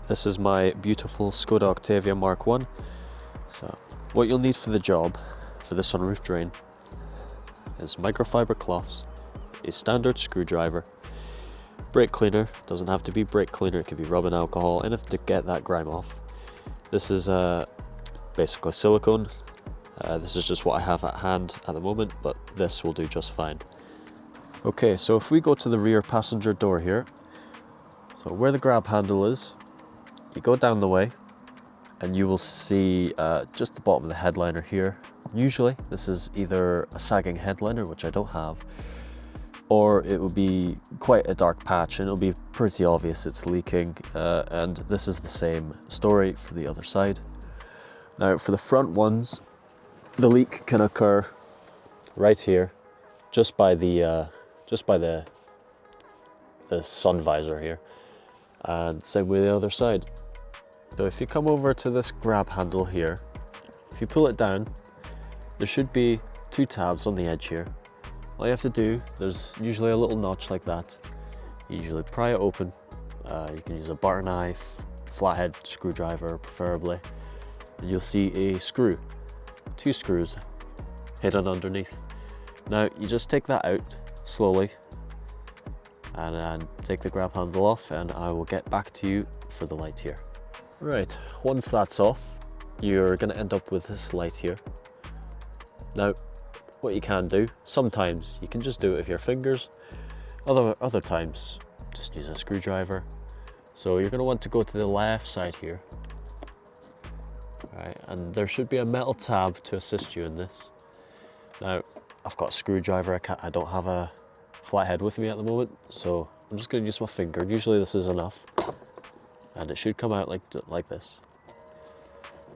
This is my beautiful SKODA OCTAVIA MK1. So what you'll need for the job, for the sunroof drain, is microfiber cloths, a standard screwdriver, brake cleaner. Doesn't have to be brake cleaner, it could be rubbing alcohol, anything to get that grime off. This is basically silicone. This is just what I have at hand at the moment, but this will do just fine. Okay, so if we go to the rear passenger door here, so where the grab handle is, you go down the way and you will see just the bottom of the headliner here. Usually this is either a sagging headliner, which I don't have, or it will be quite a dark patch and it'll be pretty obvious it's leaking, and this is the same story for the other side. Now for the front ones, the leak can occur right here, just by the sun visor here, and same with the other side. So if you come over to this grab handle here, if you pull it down, there should be two tabs on the edge here. All you have to do, there's usually a little notch like that. You usually pry it open. You can use a butter knife, flathead screwdriver preferably, and you'll see a screw, two screws hidden underneath. Now you just take that out slowly and take the grab handle off, and I will get back to you for the light here. Right, once that's off, you're going to end up with this light here. Now, what you can do, sometimes you can just do it with your fingers, other times just use a screwdriver. So you're going to want to go to the left side here. Right, and there should be a metal tab to assist you in this. Now, I've got a screwdriver, I don't have a flathead with me at the moment, so I'm just going to use my finger. Usually this is enough. And it should come out like this.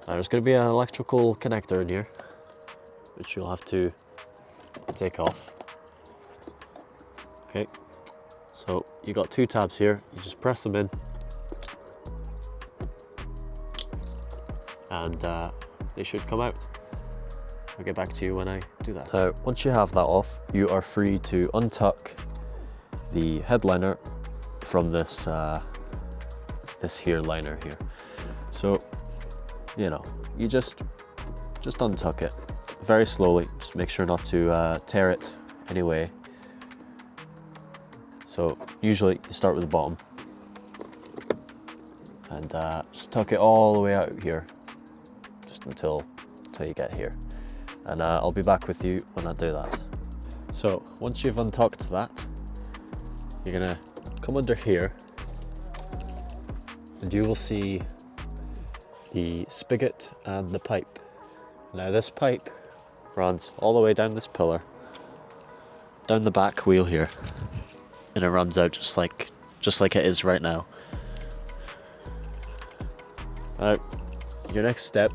Now there's going to be an electrical connector in here, which you'll have to take off. Okay, so you got two tabs here, you just press them in, and they should come out. I'll get back to you when I do that. So once you have that off, you are free to untuck the headliner from this this here liner here. So, you know, you just untuck it very slowly. Just make sure not to tear it anyway. So usually you start with the bottom and just tuck it all the way out here, just until you get here. And I'll be back with you when I do that. So once you've untucked that, you're gonna come under here, and you will see the spigot and the pipe. Now this pipe runs all the way down this pillar, down the back wheel here, and it runs out just like it is right now. Now, your next step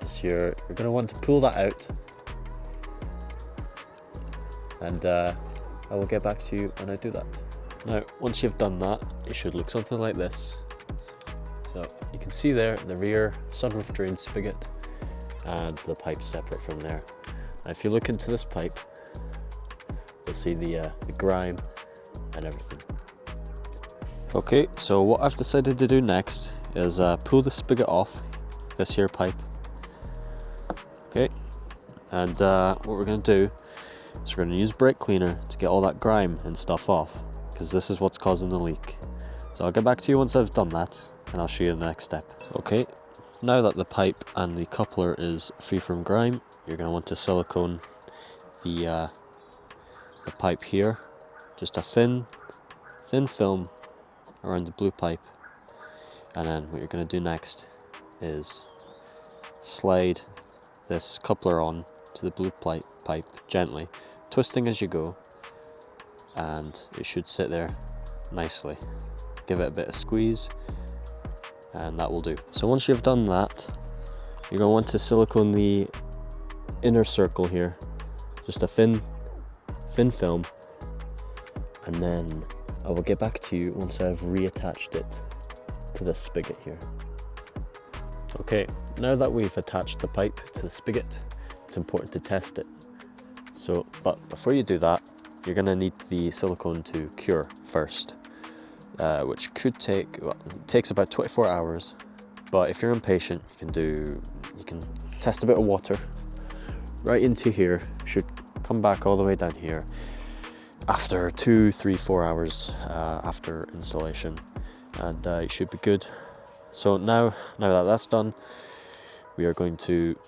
is you're going to want to pull that out, and I will get back to you when I do that. Now, once you've done that, it should look something like this. So you can see there the rear sunroof drain spigot and the pipe separate from there. Now, if you look into this pipe, you'll see the grime and everything. Okay, so what I've decided to do next is pull the spigot off this here pipe. Okay, and what we're going to do is we're going to use brake cleaner to get all that grime and stuff off, because this is what's causing the leak. So I'll get back to you once I've done that, and I'll show you the next step. Okay, now that the pipe and the coupler is free from grime, you're going to want to silicone the pipe here. Just a thin film around the blue pipe, and then what you're going to do next is slide this coupler on to the blue pipe gently, twisting as you go, and it should sit there nicely. Give it a bit of squeeze, and that will do. So once you've done that, you're going to want to silicone the inner circle here, just a thin film, and then I will get back to you once I've reattached it to the spigot here. Okay, now that we've attached the pipe to the spigot, it's important to test it. But before you do that, you're going to need the silicone to cure first. which could take, well, it takes about 24 hours. But if you're impatient, you can test a bit of water right into here. Should come back all the way down here after 2, 3, 4 hours after installation, and it should be good. So now that that's done, we are going to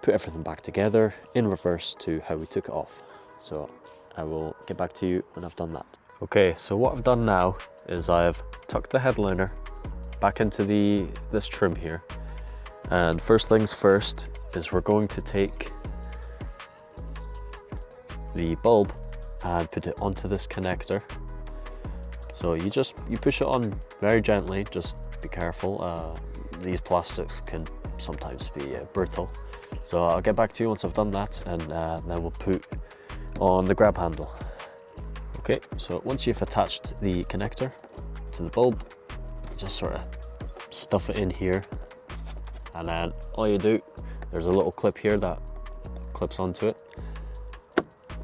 put everything back together in reverse to how we took it off. So I will get back to you when I've done that. Okay, so what I've done now is I've tucked the headliner back into this trim here, and first things first is we're going to take the bulb and put it onto this connector. So you push it on very gently, just be careful. These plastics can sometimes be brittle. So I'll get back to you once I've done that, and then we'll put on the grab handle. Okay, so once you've attached the connector to the bulb, just sort of stuff it in here, and then all you do, there's a little clip here that clips onto it.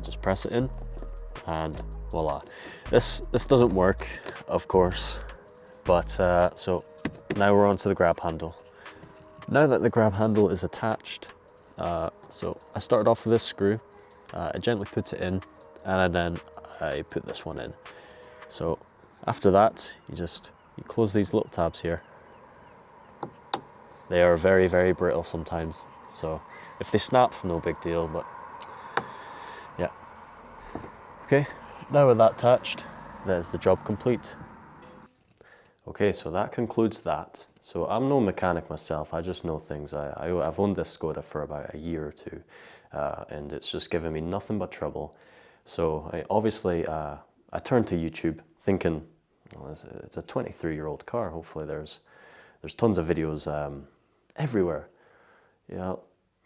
Just press it in, and voila. This doesn't work, of course, but so now we're onto the grab handle. Now that the grab handle is attached, so I started off with this screw. I gently put it in, and then I put this one in. So after that, you close these little tabs here. They are very, very brittle sometimes, so if they snap, no big deal, but yeah. Okay, now with that attached, that is the job complete. Okay, so that concludes that. So I'm no mechanic myself, I just know things. I've owned this Skoda for about a year or two, and it's just given me nothing but trouble. So I turned to YouTube thinking, well, it's a 23-year-old car, hopefully there's tons of videos everywhere. You know,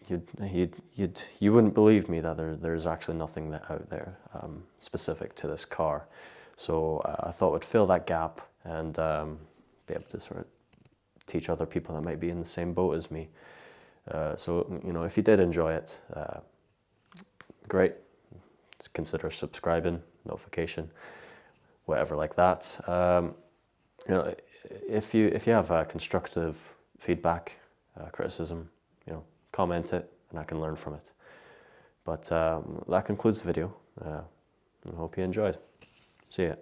you wouldn't believe me that there's actually nothing out there specific to this car. So I thought we'd fill that gap and be able to sort of teach other people that might be in the same boat as me. So, you know, if you did enjoy it, great. Just consider subscribing, notification, whatever like that. You know, if you have constructive feedback, criticism, you know, comment it and I can learn from it. But that concludes the video. I hope you enjoyed. See ya.